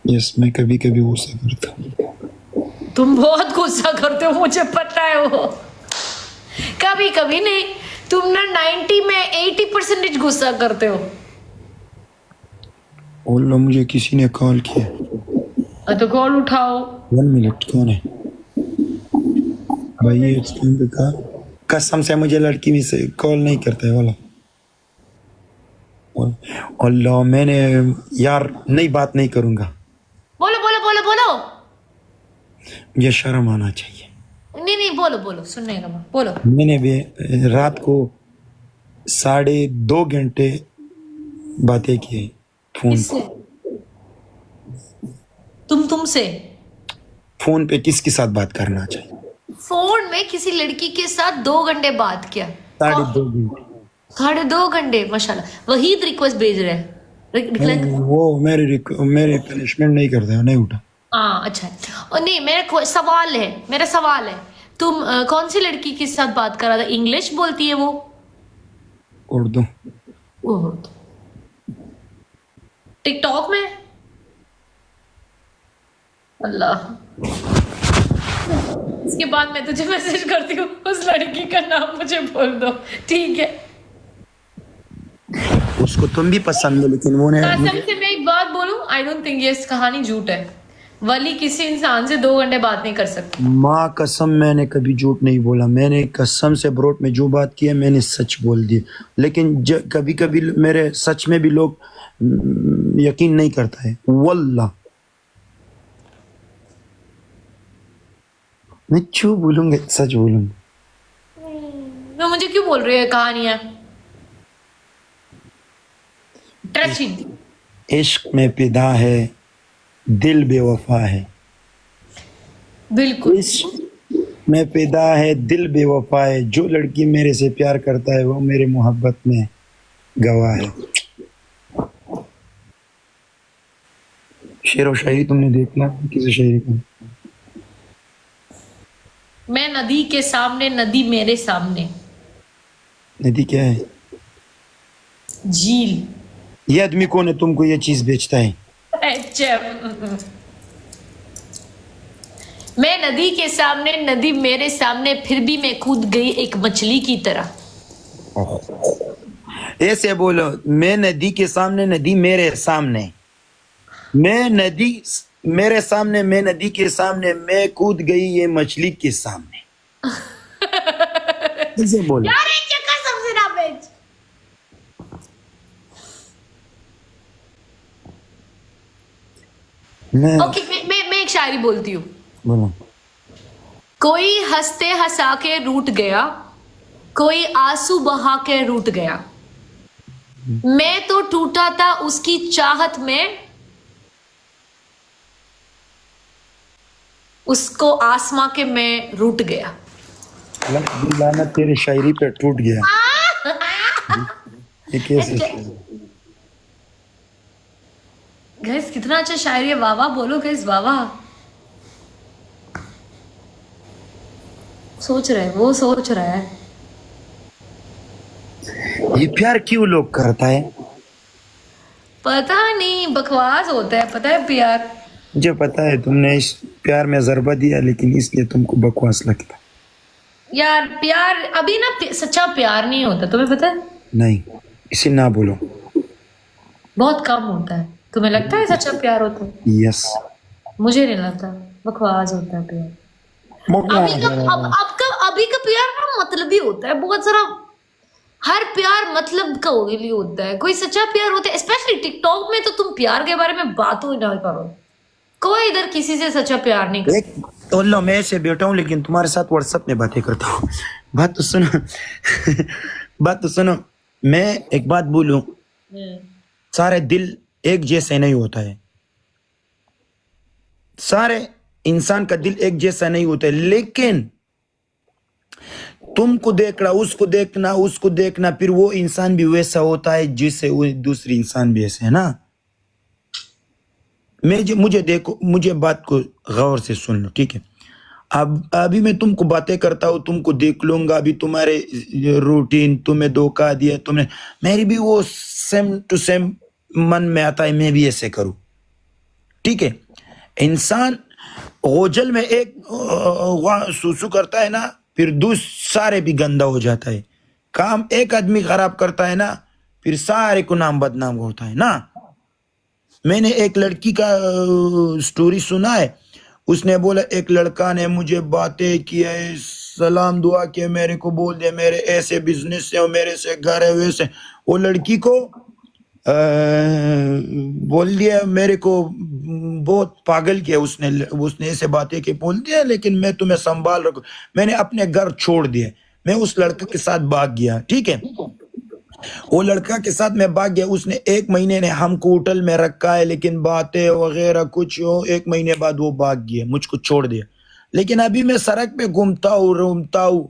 Yes, मैं कभी कभी गुस्सा करता हूँ। तुम बहुत गुस्सा करते हो, मुझे पता है वो। कभी कभी नहीं, तुम ना 90 में 80% गुस्सा करते हो। बोलो, मुझे किसी ने कॉल किया। तो कॉल उठाओ। 1 मिनट, कौन है भाई? ये इस टाइम पे कहा, कसम से मुझे लड़की भी से कॉल नहीं करता है वाला। अल्लाह, मैंने यार नहीं, बात नहीं करूंगा। बोलो बोलो बोलो बोलो। मुझे शर्म आना चाहिए। नहीं नहीं, बोलो बोलो, सुनने का मत, बोलो। मैंने भी रात को 2.5 घंटे बातें की फोन किससे? पे। तुमसे? फोन पे किसके साथ बात करना चाहिए? फोन में किसी लड़की के साथ 2 घंटे बात किया? 2.5 घंटे। 2.5 घंटे? माशाल्लाह। वहीद रिक्वेस्ट भेज रहे हैं। वो मेरी पनिशमेंट नहीं करता है, नहीं उठा। हाँ अच्छा है। और नहीं, मेरा सवाल है, तुम कौन सी लड़की के साथ बात कर रहा था? इंग्लिश बोलती है वो? उर्दू। ओह, टिकटॉक में? अल्लाह। इसके बाद मैं तुझे मैसेज करती हूँ, उस लड़की का नाम मुझे बोल दो, ठीक है? उसको तुम भी पसंद हो, लेकिन वो ने कसम से मैं एक बात बोलूं, आई डोंट थिंक ये कहानी झूठ है। वली किसी इंसान से 2 घंटे बात नहीं कर सकती। माँ कसम, मैंने कभी झूठ नहीं बोला। मैंने कसम से ब्रोट में जो बात की है मैंने सच बोल दी। लेकिन कभी कभी मेरे सच में भी लोग यकीन नहीं करता है। वल्लाह मैं क्यों बोलूंगा, सच बोलूंगा। तो मुझे क्यों बोल रही है कहानियां? ट्रचिंग। इश्क में पिदा है, दिल बेवफा है। बिल्कुल। इश्क में पैदा है, दिल बेवफा है। जो लड़की मेरे से प्यार करता है वो मेरे मोहब्बत में गवाह है। शेर और शायरी तुमने देखना किसी शायरी को? मैं नदी के सामने, नदी मेरे सामने। नदी क्या है? झील। ये आदमी कौन है तुमको ये चीज बेचता है? अच्छा। मैं नदी के सामने, नदी मेरे सामने, फिर भी मैं कूद गई एक मछली की तरह। ऐसे बोलो, मैं नदी के सामने, नदी मेरे सामने। मैं नदी मेरे सामने, मैं नदी के सामने, मैं कूद गई ये मछली के सामने। ऐसे बोलो। यार एक चक्कर सबसे ना बेच। ओके, मैं एक शायरी बोलती हूँ। बोलो। कोई हंसते हंसा के रूठ गया, कोई आंसू बहा के रूठ गया। मैं तो टूटा था उसकी चाहत में, उसको आसमां के मैं रूठ गया। लानत तेरी शायरी पे टूट गया। ये कैसे? गैस कितना अच्छा शायरी है, वाह वाह बोलो गैस, वाह वाह। सोच रहे, वो सोच रहा है। ये प्यार क्यों लोग करता है? पता नहीं, बकवास होता है, पता है प्यार। मुझे पता है तुमने इस प्यार में ज़रबा दिया, लेकिन इसलिए तुमको बकवास लगता। यार प्यार अभी ना, सच्चा प्यार नहीं होता, तुम्हें पता है? नहीं, इसे ना बोलो। बहुत कम होता है। तुम्हें लगता है सच्चा प्यार होता है? यस। मुझे नहीं लगता, बकवास होता है प्यार। अभी का प्यार ना मतलबी होता है बहुत सारा। हर प्यार मतलब का होने लिए होता है, कोई सच्चा प्यार होता है। स्पेशली टिकटॉक में तो तुम प्यार के बारे में बात ही ना करो। कोई इधर किसी से सच्चा प्यार नहीं करता। एक तो लो, मैं ऐसे बैठा हूँ लेकिन तुम्हारे साथ व्हाट्सएप में बातें करता हूँ। बात तो सुनो। बात तो सुनो। मैं एक बात बोलूं, सारे दिल एक जैसे नहीं होता है। सारे इंसान का दिल एक जैसा नहीं होता है, लेकिन तुमको देखना, उसको देखना, उसको देखना, फिर वो इंसान भी वैसा होता है जिससे वो दूसरी इंसान भी ऐसे है ना। मुझे देखो, मुझे बात को गौर से सुन लो, ठीक है? अब अभी मैं तुमको बातें करता हूँ, तुमको देख लूंगा। अभी तुम्हारे रूटीन, तुम्हें धोखा दिया तुमने, मेरी भी वो सेम टू सेम मन में आता है मैं भी ऐसे करूँ, ठीक है। इंसान ओझल में एक वहाँ सुसु करता है ना, फिर सारे भी गंदा हो जाता है। काम एक आदमी खराब करता है ना, फिर सारे को नाम बदनाम होता है ना। मैंने एक लड़की का स्टोरी सुना है। उसने बोला एक लड़का ने मुझे बातें की है, सलाम दुआ के मेरे को बोल दिया मेरे ऐसे बिजनेस है और मेरे से घर है वैसे। वो लड़की को बोल दिया मेरे को बहुत पागल किया उसने ऐसे बातें की, बोल दिया लेकिन मैं तुम्हें संभाल रखू। मैंने अपने घर छोड़ दिया, मैं उस लड़के के साथ भाग गया, ठीक है। वो लड़का के साथ मैं भाग गया। उसने 1 महीने ने हमको होटल में रखा है, लेकिन बातें वगैरह कुछ हो, 1 महीने बाद वो भाग गया, मुझको छोड़ दिया। लेकिन अभी मैं सड़क पे घूमता हूँ,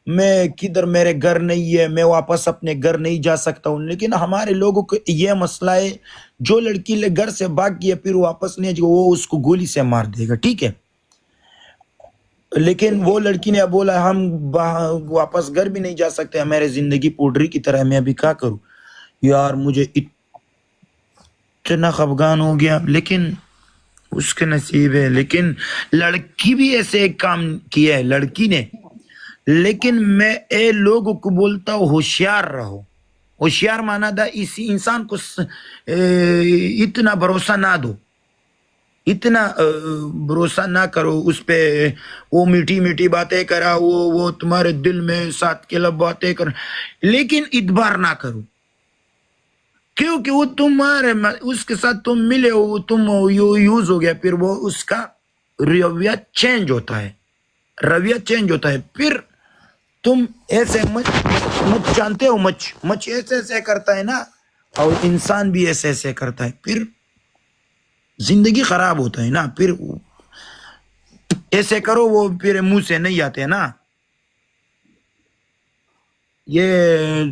मैं किधर, मेरे घर नहीं है, मैं वापस अपने घर नहीं जा सकता हूँ। लेकिन हमारे लोगों को ये मसला है, जो लड़की घर से भाग गया फिर वापस नहीं आएगी, वो उसको गोली से मार देगा, ठीक है। लेकिन वो लड़की ने बोला हम वापस घर भी नहीं जा सकते, हमारी जिंदगी पोड्री की तरह, मैं अभी क्या करूं यार। मुझे इतना खफगान हो गया, लेकिन उसके नसीब है। लेकिन लड़की भी ऐसे एक काम किया है लड़की ने। लेकिन मैं ए लोगों को बोलता हूँ होशियार रहो। होशियार माना था इसी इंसान को इतना भरोसा ना दो, इतना भरोसा ना करो उस पे। वो मीठी मीठी बातें करा, वो तुम्हारे दिल में 7 किलब बातें कर, लेकिन इतबार ना करो, क्योंकि वो तुम्हारे उसके साथ तुम मिले हो, तुम यूज हो गया, फिर वो उसका रवैया चेंज होता है, रवैया चेंज होता है। फिर तुम ऐसे मच जानते हो, मच ऐसे ऐसे करता है ना, और इंसान भी ऐसे ऐसे करता है, फिर जिंदगी खराब होता है ना। फिर ऐसे करो, वो फिर मुंह से नहीं आते ना। ये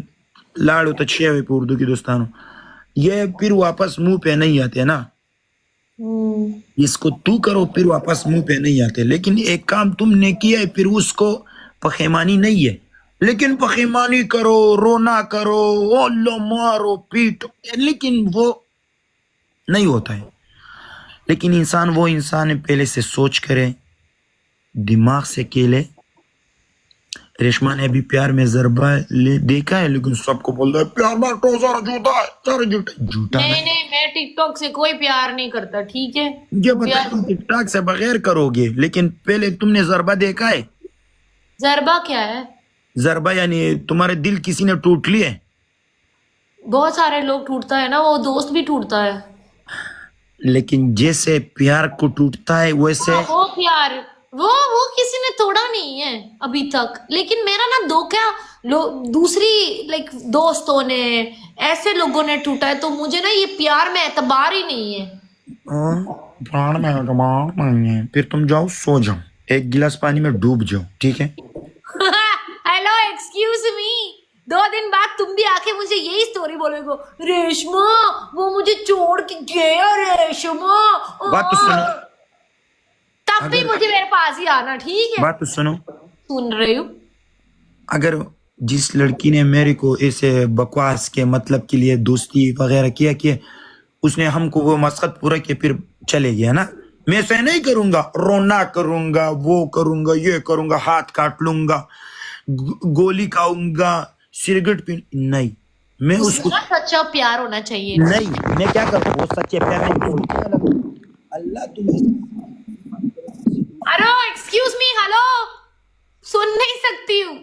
लाड़ू तो छे हुए उर्दू की दोस्तानों, ये फिर वापस मुंह पे नहीं आते ना। इसको तू करो फिर वापस मुंह पे नहीं आते। लेकिन एक काम तुमने किया है, फिर उसको पखेमानी नहीं है, लेकिन पखेमानी करो, रोना करो, ओलो मारो पीटो, लेकिन वो नहीं होता है। लेकिन इंसान वो इंसान है, पहले से सोच करे, दिमाग से खेले। रेशमा ने अभी प्यार में ज़रबा देखा है, लेकिन सबको बोल रहा है प्यार में तो सारा झूठा है, सारा झूठा नहीं, मैं टिकटॉक से कोई प्यार नहीं करता, ठीक है। ये बता, तुम टिकटॉक से बगैर करोगे, लेकिन पहले तुमने ज़रबा देखा है? ज़रबा क्या है? ज़रबा यानी तुम्हारे दिल किसी ने टूट लिए। बहुत सारे लोग टूटता है ना, वो दोस्त भी टूटता है। लेकिन जैसे प्यार को टूटता है वैसे वो प्यार वो किसी ने तोड़ा नहीं है अभी तक। लेकिन मेरा ना दूसरी लाइक दोस्तों ने, ऐसे लोगों ने टूटा है, तो मुझे ना ये प्यार में एतबार ही नहीं है। प्राण में एतबार नहीं है, फिर तुम जाओ सो जाओ, 1 गिलास पानी में डूब जाओ, ठीक है। हेलो एक्सक्यूज मी, 2 दिन बाद तुम भी आके मुझे यही स्टोरी बोलोगे, रेशमा वो मुझे छोड़ के गया, रेशमा बात तो सुनो, तब भी मुझे मेरे पास ही आना, ठीक है। बात तो सुनो, सुन रही हूँ। अगर जिस लड़की ने मेरे को ऐसे बकवास के मतलब के लिए दोस्ती वगैरह किया कि उसने हमको वो मकसद पूरा किया, फिर चले गया ना, मैं ऐसे नहीं करूंगा, रोना करूंगा, वो करूंगा, ये करूंगा, हाथ काट लूंगा, गोली खाऊंगा, सिगरेट पी, नहीं। मैं उसको सच्चा प्यार होना चाहिए। नहीं, मैं क्या करूँ, वो सच्चे प्यार नहीं। अल्लाह तुम्हें, हेलो एक्सक्यूज मी, हेलो, सुन नहीं सकती हूँ।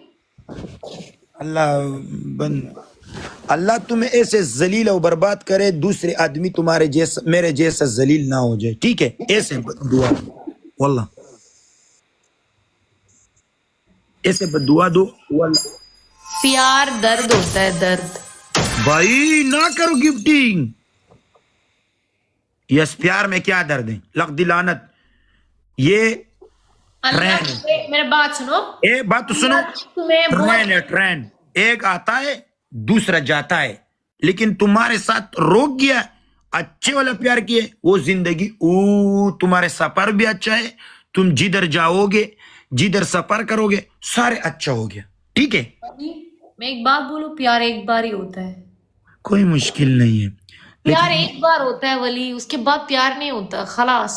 अल्लाह तुम्हें ऐसे जलील और बर्बाद करे, दूसरे आदमी तुम्हारे जैसा मेरे जैसा जलील ना हो जाए, ठीक है। ऐसे दुआ वल्लाह, ऐसे दुआ दो वल्लाह। प्यार दर्द होता है, दर्द। भाई ना करो गिफ्टिंग। यस, प्यार में क्या दर्द है, लक दिलानत। ये मेरे बात सुनो, एक बात तो सुनो, ट्रेन है, ट्रेन एक आता है दूसरा जाता है, लेकिन तुम्हारे साथ रोक गया, अच्छे वाला प्यार किए, वो जिंदगी तुम्हारे सफर भी अच्छा है, तुम जिधर जाओगे, जिधर सफर करोगे, सारे अच्छा हो गया, ठीक है। मैं एक बात बोलूं, प्यार एक बार ही होता है। कोई मुश्किल नहीं है, प्यार एक बार होता है वली, उसके बाद प्यार नहीं होता, खलास।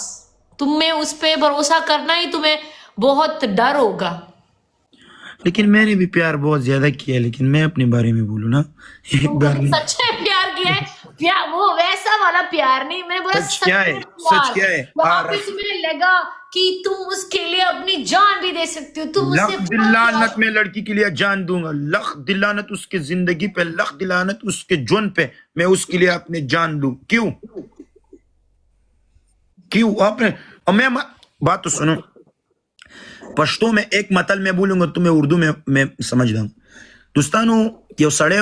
तुम्हें उस पे भरोसा करना ही तुम्हें बहुत डर होगा। लेकिन मैंने भी प्यार बहुत ज्यादा किया, लेकिन मैं अपने बारे में बोलूं ना, एक बार नहीं। सच में प्यार किया है? प्यार वो वैसा वाला प्यार नहीं, मैंने बोला सच क्या है, में सच क्या है? वहां पे तुम्हें लगा कि तुम उसके लिए अपनी जान भी दे सकती हो, तुम उससे लख दिलानत मैं लड़की के लिए जान दूंगा, लख दिलानत उसके जिंदगी पे, लख दिलानत उसके जुन पे, मैं उसके लिए अपने जान दूं। क्यों क्यों आपने? और मैं बात तो सुनो, पश्तो में एक मतल मैं बोलूंगा, तुम्हें उर्दू में मैं समझ दूं। दोस्तानो यो सड़े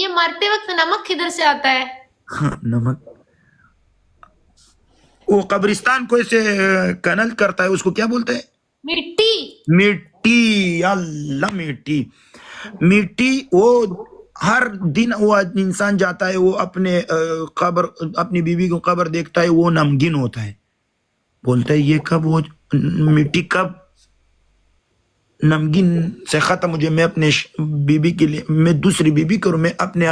ये मरते वक्त नमक किधर से आता है? नमक वो कब्रिस्तान को ऐसे कनल करता है उसको क्या बोलते हैं मिट्टी। मिट्टी. अल्लाह मिट्टी मिट्टी वो हर दिन वो इंसान जाता है वो अपने कब्र अपनी बीवी को कब्र देखता है वो नमगीन होता है. बोलता है ये कब वो मिट्टी कब नमगीन से खत्म हो जाए मैं अपने बीबी के लिए मैं दूसरी बीबी करूं मैं अपने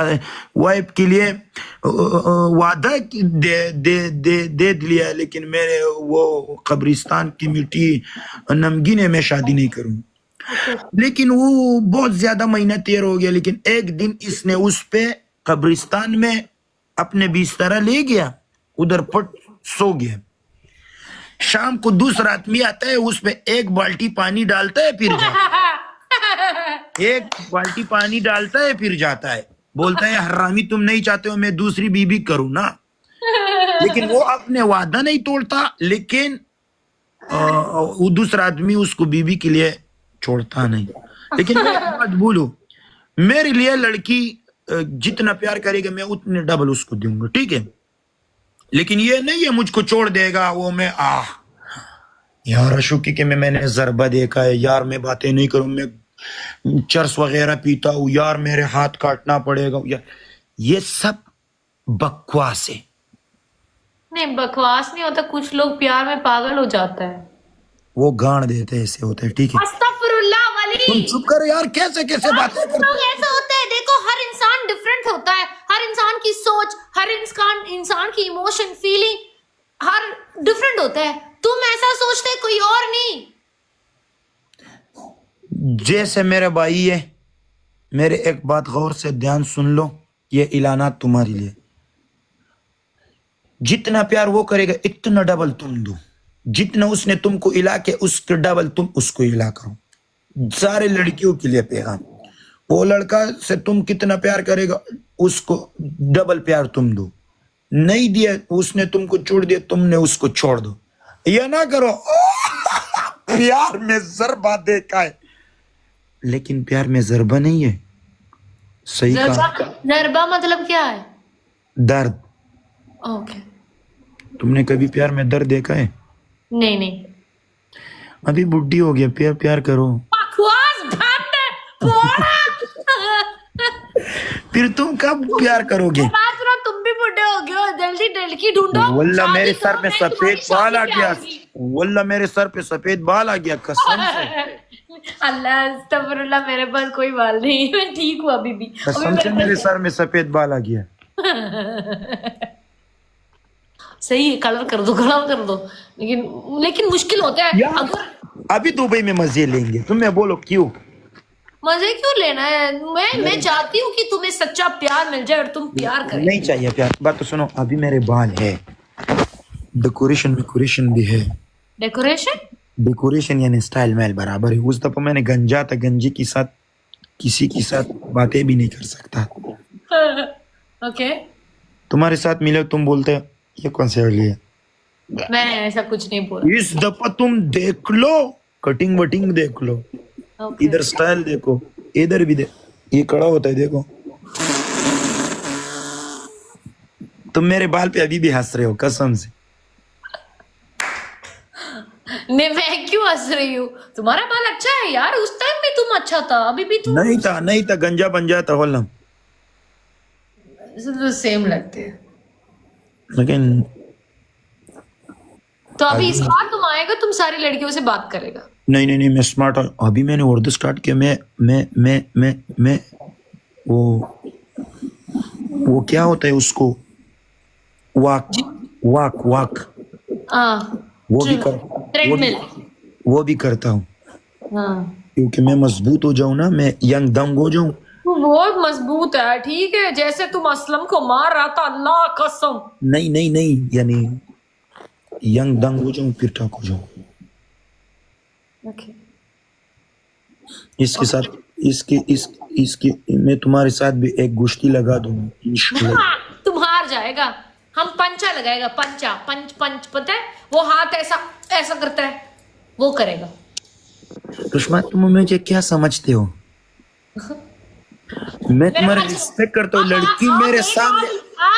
वाइफ के लिए वादा दे लिया लेकिन मेरे वो कब्रिस्तान की मिट्टी नमगीन है मैं शादी नहीं करूं. लेकिन वो बहुत ज्यादा महीना तैयार हो गया लेकिन एक दिन इसने उस पे कब्रिस्तान में अपने बिस्तरा ले गया उधर पट सो गया. शाम को दूसरा आदमी आता है उस पे एक बाल्टी पानी डालता है फिर जाता है एक बाल्टी पानी डालता है फिर जाता है बोलता है हरामी तुम नहीं चाहते हो मैं दूसरी बीबी करूं ना. लेकिन वो अपने वादा नहीं तोड़ता लेकिन वो दूसरा आदमी उसको बीबी के लिए छोड़ता नहीं. लेकिन मैं एक बात बोलूं मेरे लिए लड़की जितना प्यार करेगा मैं उतने डबल उसको दूंगा ठीक है. लेकिन ये नहीं है मुझको छोड़ देगा वो मैं यार अशुकी के मैंने जरबा देखा है यार मैं बातें नहीं करूं मैं चरस वगैरह पीता हूँ यार मेरे हाथ काटना पड़ेगा यार ये सब बकवास है. नहीं बकवास नहीं होता, कुछ लोग प्यार में पागल हो जाता है. वो गाड़ देते हैं ऐसे होता है ठीक है. अस्तगफुरुल्लाह वली तुम चुप करो यार कैसे कैसे बातें करते लोग ऐसा होता है. देखो हर इंसान डिफरेंट होता है, हर इंसान की सोच हर इंसान की इमोशन फीलिंग हर डिफरेंट होता है. तुम ऐसा सोचते कोई और नहीं. जैसे मेरे भाई है मेरे एक बात गौर से ध्यान सुन लो ये ऐलानात तुम्हारे लिए जितना प्यार वो करेगा इतना डबल तुम दो. जितना उसने तुमको इला के उसके डबल तुम उसको इला करो. सारे लड़कियों के लिए पैगाम वो लड़का से तुम कितना प्यार करेगा उसको डबल प्यार तुम दो. नहीं दिया उसने तुमको छोड़ दिया तुमने उसको छोड़ दो. ये ना करो प्यार में जरबा देखा है लेकिन प्यार में जरबा नहीं है. सही कहा. नरबा मतलब क्या है? दर्द. ओके. तुमने कभी प्यार में दर्द देखा है? नहीं नहीं. अभी बुढ़ी हो गया प्यार प्यार करो. बकवास बंद बोला. फिर तुम कब प्यार करोगे? बात सुनो तुम भी बुढ़े हो गया, जल्दी लड़की ढूंढो। वल्ला शादी मेरे सर करो, पे मैं सफेद तुम्हारी बाल शादी आ पे गया। आऊंगी। वल्ला मेरे सर पे सफेद बाल आ गया कसम से। अल्लाह अस्तगफुरुल्लाह, मेरे पास कोई बाल नहीं है, मैं ठीक हूँ अभी भी। अभी कसम से मेरे सर में सफेद बाल आ गया। सही है, कलर कर दो, लेकिन लेकिन मुश्किल होता है यार अगर। अभी दुबई में मजे लेंगे, तुम्हें बोलो क्यों? मजे क्यों लेना है? मैं चाहती हूँ कि तुम्हें सच्चा प्यार मिल जाए और तुम प्यार करें। नहीं चाहिए प्यार, बात तो सुनो। अभी मेरे बाल है, डेकोरेशन भी है। डेकोरेशन यानी स्टाइल मैल बराबर है। उस दफा मैंने गंजा था, गंजी के साथ किसी के साथ बातें भी नहीं कर सकता। ओके, तुम्हारे साथ मिले तुम बोलते ये कौन से अर्ली है। मैं ऐसा कुछ नहीं बोला। इस दफा तुम देख लो, कटिंग वटिंग देख लो, ओके। इधर स्टाइल देखो, इधर भी ये खड़ा होता है देखो। तुम मेरे बाल पे अभी भी हंस रहे हो कसम से। नहीं, मैं क्यों हंस रही हूँ? तुम्हारा बाल अच्छा है यार, उस टाइम में तुम अच्छा था, अभी भी तुम नहीं था गंजा बन जाता होलम। तो सेम लगते हैं। लेकिन तो अभी इस बार तुम आएगा, तुम सारी लड़कियों से बात करेगा। नहीं मैं स्मार्ट हूँ। अभी मैंने उर्दू स्टार्ट किया। मैं वो क्या होता है उसको, वाक हाँ, वो ट्रेडमिल। भी करता हूँ, हाँ, क्योंकि मैं मजबूत हो जाऊं ना, मैं यंग दंग हो जाऊं। तू बहुत मजबूत है, ठीक है, जैसे तुम असलम को मार रहा था, अल्लाह कसम। नहीं यानी यंग दंग हो जाऊं, फिर ठाक हो जाऊं। ओके। इसके साथ इसकी मैं तुम्हारे साथ भी एक गुश्ती लगा दूंगा इंशाल्लाह। तुम हार जाएगा, हम पंचा लगाएगा, पंच पता है वो हाथ ऐसा ऐसा करता है, वो करेगा। सुषमा तुम मुझे क्या समझते हो? मैं तुम्हारा रिस्पेक्ट करता हूँ। लड़की मेरे सामने,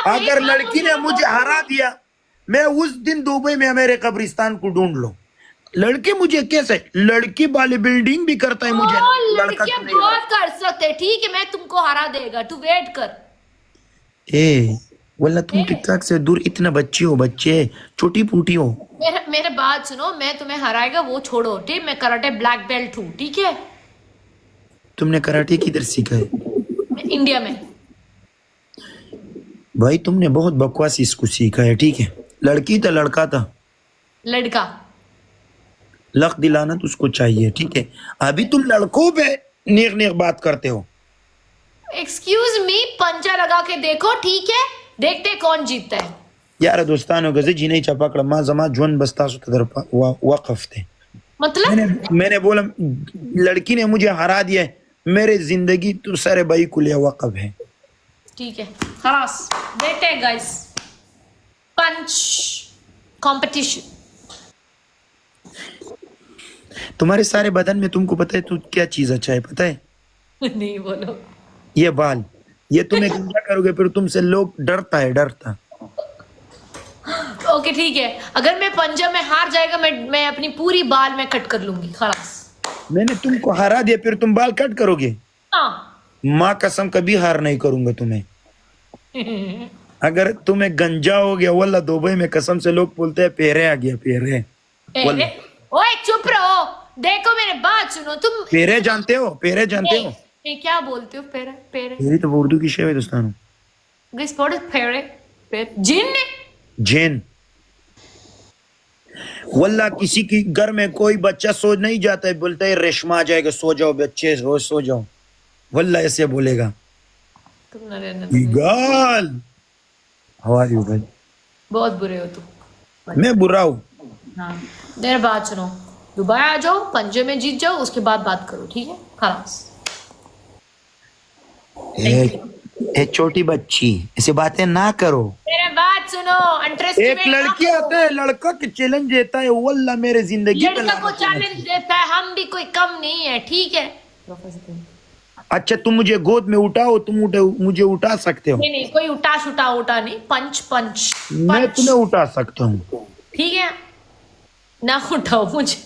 अगर लड़की ने मुझे हरा दिया, मैं उस दिन दुबई में मेरे कब्रिस्तान को ढूंढ लो। लड़के मुझे कैसे, लड़की बॉडी बिल्डिंग भी करता है मुझे, लड़का लड़कियां तो नहीं। बहुत कर सकते, ठीक है, मैं तुमको हरा देगा, तू वेट कर। ए वल्ला तुम टिकटॉक से दूर, इतना बच्चे छोटी फूटी हो। मेरे बात सुनो, मैं तुम्हें हराएगा वो छोड़ो, ठीक, मैं कराटे ब्लैक बेल्ट हूँ, ठीक है। तुमने कराटे किधर सीखा है? मैं इंडिया में। भाई तुमने बहुत बकवास इसको सीखा है, ठीक है। लड़की था लड़का था, लड़का लक दिलाना तो उसको चाहिए, ठीक है। अभी तुम लड़कों पे नेक बात करते हो। एक्सक्यूज मी, पंचा लगा के देखो, ठीक है, देखते कौन जीतता है। यार दोस्तानो गजे जिने चपाकड़ मा जमा जोन बस्ता वक़फ थे। मतलब मैंने बोला लड़की ने मुझे हरा दिया है, मेरे जिंदगी तो सारे भाई कुल वक़फ है, ठीक है, खलास, देखते हैं गाइस, पंच कंपटीशन। तुम्हारे सारे बदन में तुमको पता है तो क्या चीज अच्छा है पता है? नहीं बोलो। ये बाल, ये तुम्हें गंजा करोगे फिर तुमसे लोग डरता। ओके ठीक है, अगर मैं पंजा में हार जाएगा, मैं अपनी पूरी बाल में कट कर लूंगी, खलास। मैंने तुमको हरा दिया फिर तुम बाल कट करोगे? हाँ। माँ कसम कभी हार नहीं करूंगा तुम्हें। अगर तुम्हें गंजा हो गया वल्ला दुबई में कसम से लोग बोलते हैं पेरे आ गया पेरे। ओए चुप रहो, देखो मेरे बात सुनो तुम। पेरे जानते हो? क्या बोलते हो? पेरे पेरे तो उर्दू की शेर है दोस्तानो। जिन वल्ला किसी की घर में कोई बच्चा सो नहीं जाता है, बोलता है रेशमा आ जाएगा, सो जाओ बच्चे, रोज सो जाओ, वल्ला ऐसे बोलेगा। ईगाल हाउ आर यू भाई? बहुत बुरे हो तुम। मैं बुरा हूँ? हाँ, मेरी बात सुनो, दुबई आ जाओ, पंजे में जीत जाओ, उसके बाद बात करो, ठीक है, खलास। एक छोटी बच्ची ऐसी बातें ना करो। मेरे बात सुनो, एक लड़की आता है, लड़का के चैलेंज देता है, वल्ला मेरे जिंदगी पे लड़का को चैलेंज देता है, हम भी कोई कम नहीं है, ठीक है। अच्छा तुम मुझे गोद में उठाओ, तुम मुझे उठा सकते हो? नहीं, कोई उठा नहीं, पंच मैं तुम्हें उठा सकता हूँ, ठीक है ना, उठाओ मुझे।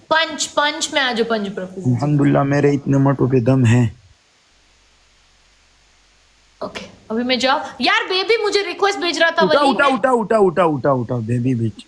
पंच में आज पंच अल्हम्दुलिल्लाह मेरे इतने मटों पे दम है। ओके। अभी मैं जाऊँ यार, बेबी मुझे रिक्वेस्ट भेज रहा था उठा वली उठा में। उठा उठा उठा उठा उठा बेबी बीच